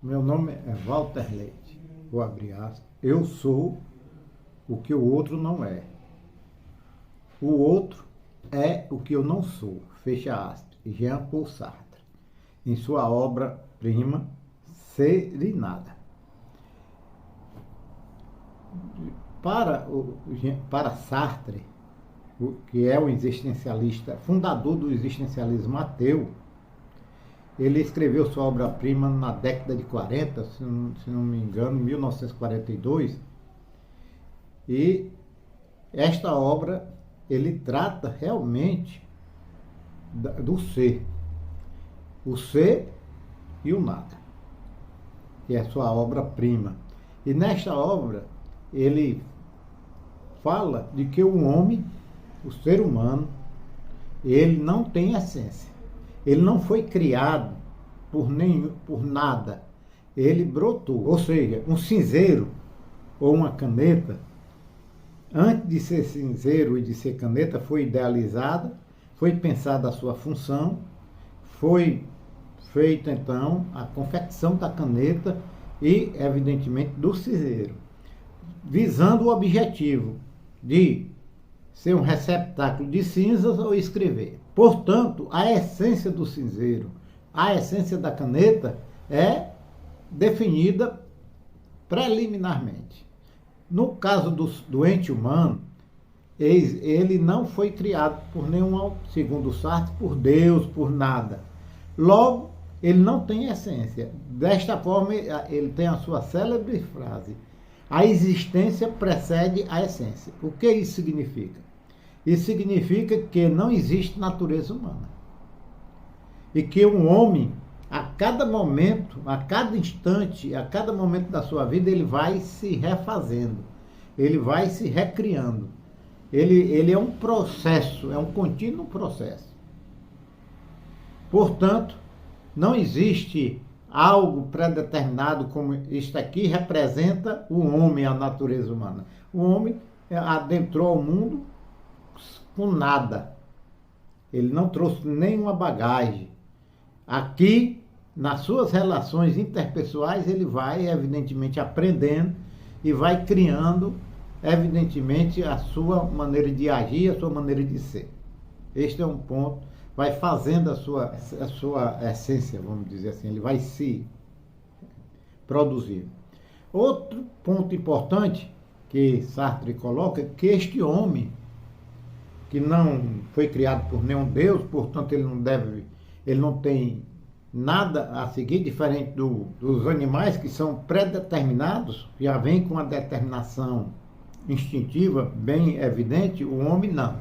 Meu nome é Walter Leite. Vou abrir aspas. Eu sou o que o outro não é. O outro é o que eu não sou. Fecha aspas. Jean Paul Sartre. Em sua obra-prima, Ser e Nada. Para Sartre, que é o existencialista, fundador do existencialismo ateu, ele escreveu sua obra-prima na década de 40, se não me engano, 1942, e esta obra ele trata realmente do ser, o ser e o nada, que é sua obra-prima. E nesta obra ele fala de que o homem, o ser humano, ele não tem essência. Ele não foi criado por nada. Ele brotou. Ou seja, um cinzeiro ou uma caneta, antes de ser cinzeiro e de ser caneta, foi idealizada, foi pensada a sua função, foi feita então a confecção da caneta e, evidentemente, do cinzeiro, visando o objetivo de ser um receptáculo de cinzas ou escrever. Portanto, a essência do cinzeiro, a essência da caneta é definida preliminarmente. No caso do ente humano, ele não foi criado por nenhum, segundo Sartre, por Deus, por nada. Logo, ele não tem essência. Desta forma, ele tem a sua célebre frase: a existência precede a essência. O que isso significa? Isso significa que não existe natureza humana. E que um homem, a cada momento, a cada instante, a cada momento da sua vida, ele vai se refazendo, ele vai se recriando. Ele é um processo, é um contínuo processo. Portanto, não existe algo pré-determinado como isto aqui representa o homem, a natureza humana. O homem adentrou ao mundo com nada. Ele não trouxe nenhuma bagagem. Aqui, nas suas relações interpessoais, ele vai, evidentemente, aprendendo e vai criando, evidentemente, a sua maneira de agir, a sua maneira de ser. Este é um ponto, vai fazendo a sua essência, vamos dizer assim, ele vai se produzir. Outro ponto importante que Sartre coloca é que este homem, que não foi criado por nenhum Deus, portanto ele não tem nada a seguir, diferente dos animais que são pré-determinados, já vem com uma determinação instintiva bem evidente. O homem não.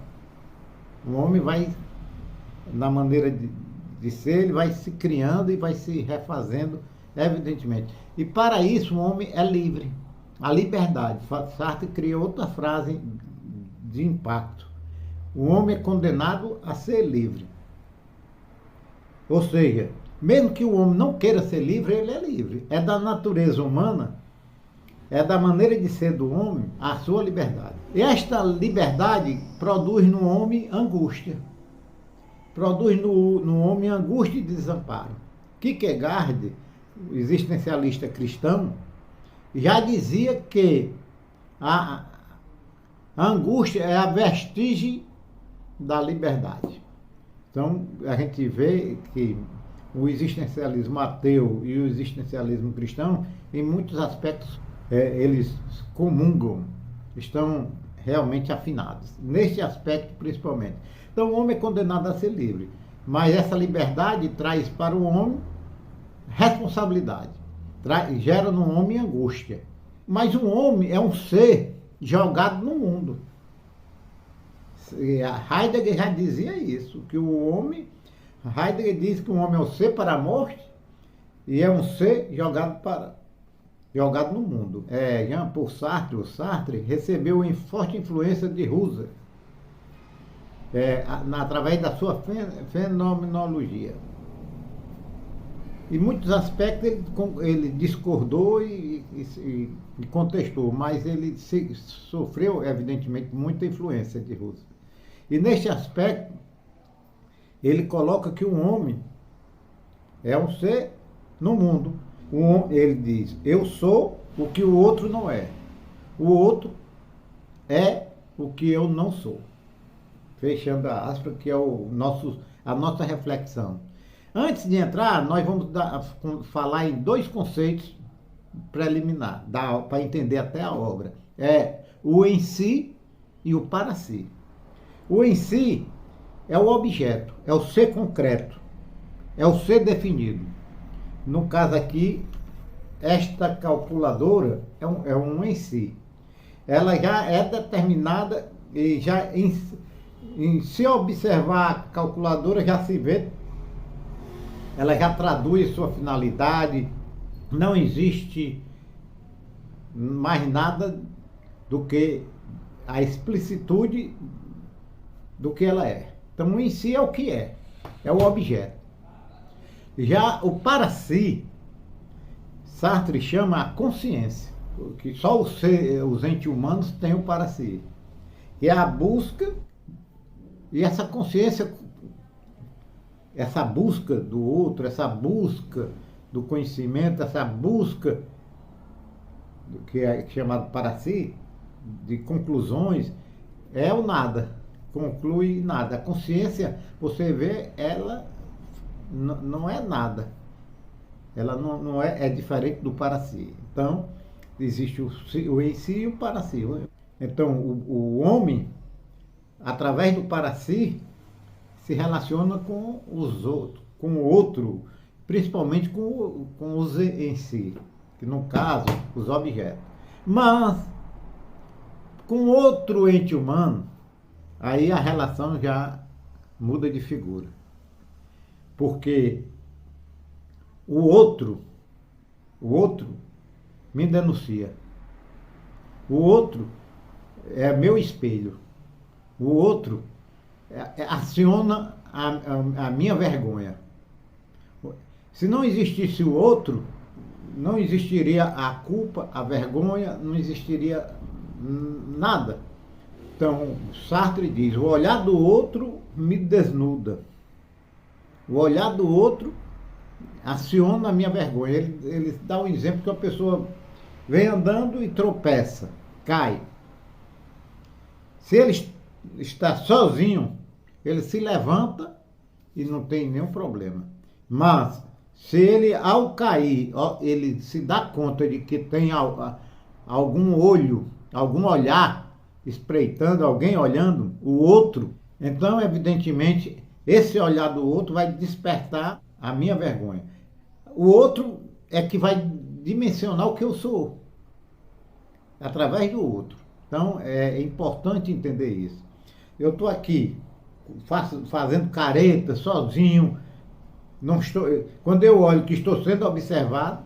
O homem vai, na maneira de ser, ele vai se criando e vai se refazendo, evidentemente. E para isso o homem é livre. A liberdade. Sartre cria outra frase de impacto: o homem é condenado a ser livre. Ou seja, mesmo que o homem não queira ser livre, ele é livre. É da natureza humana, é da maneira de ser do homem, a sua liberdade. E esta liberdade produz no homem angústia. Produz no homem angústia e desamparo. Kierkegaard, o existencialista cristão, já dizia que a angústia é a vestígio da liberdade. Então, a gente vê que o existencialismo ateu e o existencialismo cristão, em muitos aspectos, eles comungam, estão realmente afinados, neste aspecto principalmente. Então, o homem é condenado a ser livre, mas essa liberdade traz para o homem responsabilidade, gera no homem angústia. Mas o homem é um ser jogado no mundo. Heidegger já dizia isso, que o homem, Heidegger diz que o homem é um ser para a morte e é um ser jogado no mundo. Jean Paul Sartre, o Sartre, recebeu forte influência de Husserl, através da sua fenomenologia. Em muitos aspectos ele discordou e contestou, mas ele sofreu, evidentemente, muita influência de Husserl. E neste aspecto, ele coloca que o homem é um ser no mundo Ele diz, eu sou o que o outro não é. O outro é o que eu não sou. Fechando a aspa, que é a nossa reflexão. Antes de entrar, nós vamos falar em dois conceitos preliminares, para entender até a obra. É o em si e o para si. O em si é o objeto, é o ser concreto, é o ser definido. No caso aqui, esta calculadora é um em si. Ela já é determinada e já em se observar a calculadora já se vê, ela já traduz sua finalidade, não existe mais nada do que a explicitude do que ela é. Então, o em si é o que é o objeto. Já o para si, Sartre chama a consciência, que só os entes humanos têm o para si, que é a busca, e essa consciência, essa busca do outro, essa busca do conhecimento, essa busca do que é chamado para si, de conclusões, é o nada, conclui nada. A consciência, você vê, ela não é nada. Ela não é diferente do para si. Então, existe o em si e o para si. Então, o homem, através do para si, se relaciona com os outros, com o outro, principalmente com os em si, que no caso, os objetos. Mas, com outro ente humano, aí a relação já muda de figura. Porque o outro me denuncia. O outro é meu espelho. O outro aciona a minha vergonha. Se não existisse o outro, não existiria a culpa, a vergonha, não existiria nada. Então, Sartre diz, o olhar do outro me desnuda. O olhar do outro aciona a minha vergonha. Ele dá um exemplo que a pessoa vem andando e tropeça, cai. Se ele está sozinho, ele se levanta e não tem nenhum problema. Mas, se ele, ao cair, ele se dá conta de que tem algum olho, algum olhar espreitando, alguém olhando o outro, então, evidentemente, esse olhar do outro vai despertar a minha vergonha. O outro é que vai dimensionar o que eu sou, através do outro. Então, é importante entender isso. Eu estou aqui fazendo careta, sozinho. Não estou, quando eu olho que estou sendo observado,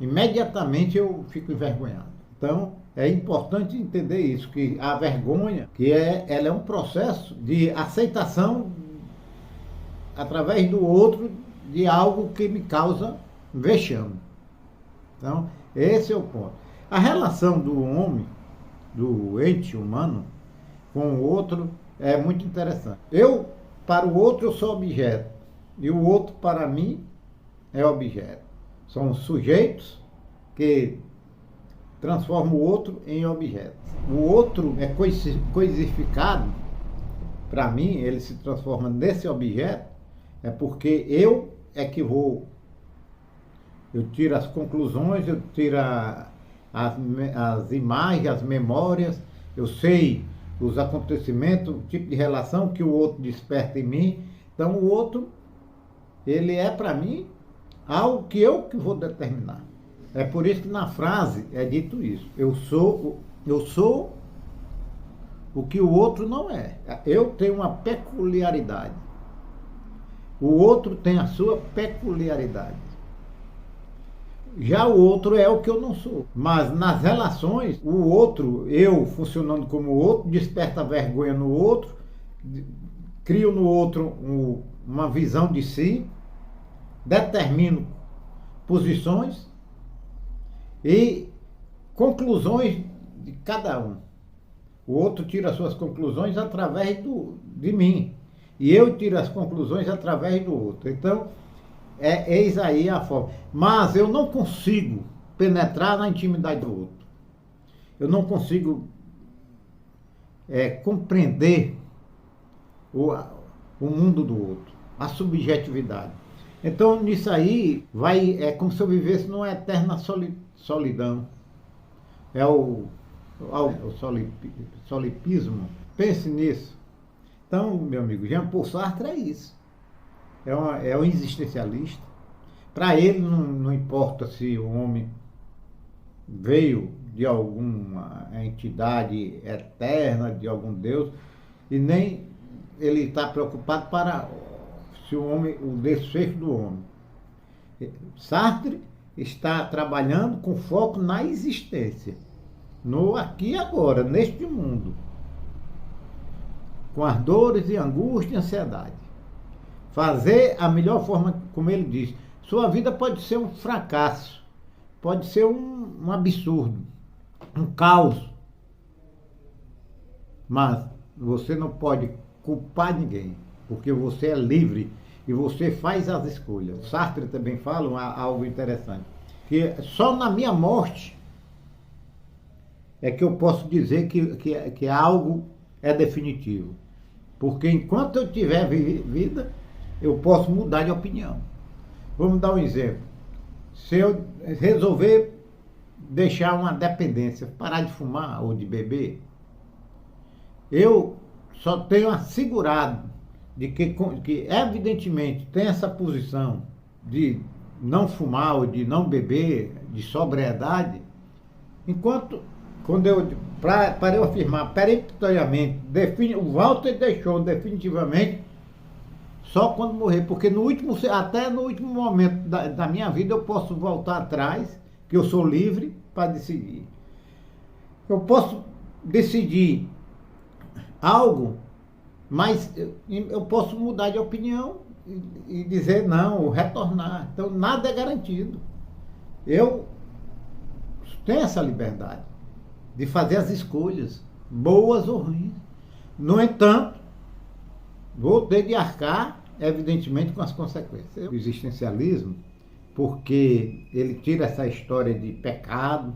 imediatamente eu fico envergonhado. Então, é importante entender isso, que a vergonha, ela é um processo de aceitação através do outro de algo que me causa vexame. Então, esse é o ponto. A relação do homem, do ente humano, com o outro é muito interessante. Para o outro, eu sou objeto. E o outro, para mim, é objeto. São sujeitos que transformam o outro em objeto. O outro é coisificado, para mim, ele se transforma nesse objeto, é porque eu é que eu tiro as conclusões, eu tiro as imagens, as memórias, eu sei os acontecimentos, o tipo de relação que o outro desperta em mim. Então o outro, ele é para mim algo que eu vou determinar. É por isso que na frase é dito isso. Eu sou o que o outro não é. Eu tenho uma peculiaridade. O outro tem a sua peculiaridade. Já o outro é o que eu não sou. Mas nas relações, o outro, eu funcionando como o outro, desperta vergonha no outro, crio no outro uma visão de si, determino posições e conclusões de cada um. O outro tira as suas conclusões através de mim. E eu tiro as conclusões através do outro. Então, Eis aí a forma. Mas eu não consigo penetrar na intimidade do outro. Eu não consigo compreender o, o mundo do outro, a subjetividade. Então, nisso aí, é como se eu vivesse numa eterna solidão. É o solipismo. Pense nisso. Então, meu amigo, Jean Paul Sartre é isso. É um existencialista. Para ele não importa se o homem veio de alguma entidade eterna, de algum Deus, e nem ele está preocupado para se o desfecho do homem. Sartre está trabalhando com foco na existência, no aqui e agora, neste mundo, com as dores e angústia e ansiedade. Fazer a melhor forma, como ele diz. Sua vida pode ser um fracasso, pode ser um absurdo, um caos, mas você não pode culpar ninguém, porque você é livre e você faz as escolhas. Sartre também fala algo interessante, que só na minha morte é que eu posso dizer que algo é definitivo, porque enquanto eu tiver vida, eu posso mudar de opinião. Vamos dar um exemplo. Se eu resolver deixar uma dependência, parar de fumar ou de beber, eu só tenho assegurado de que evidentemente tem essa posição de não fumar ou de não beber, de sobriedade, para eu afirmar peremptoriamente, o Walter deixou definitivamente só quando morrer, porque até no último momento da minha vida eu posso voltar atrás, que eu sou livre para decidir. Eu posso decidir algo, mas eu posso mudar de opinião e dizer não, retornar. Então nada é garantido. Eu tenho essa liberdade de fazer as escolhas, boas ou ruins. No entanto, vou ter de arcar, evidentemente, com as consequências. O existencialismo, porque ele tira essa história de pecado,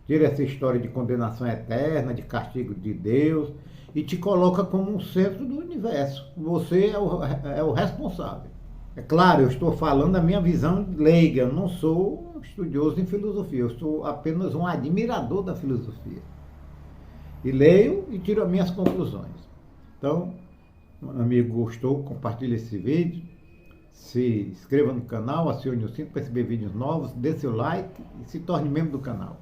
tira essa história de condenação eterna, de castigo de Deus, e te coloca como um centro do universo. Você é o responsável. É claro, eu estou falando da minha visão leiga, eu não sou um estudioso em filosofia, eu sou apenas um admirador da filosofia. E leio e tiro as minhas conclusões. Então, amigo, gostou? Compartilhe esse vídeo, se inscreva no canal, acione o sino para receber vídeos novos, dê seu like e se torne membro do canal.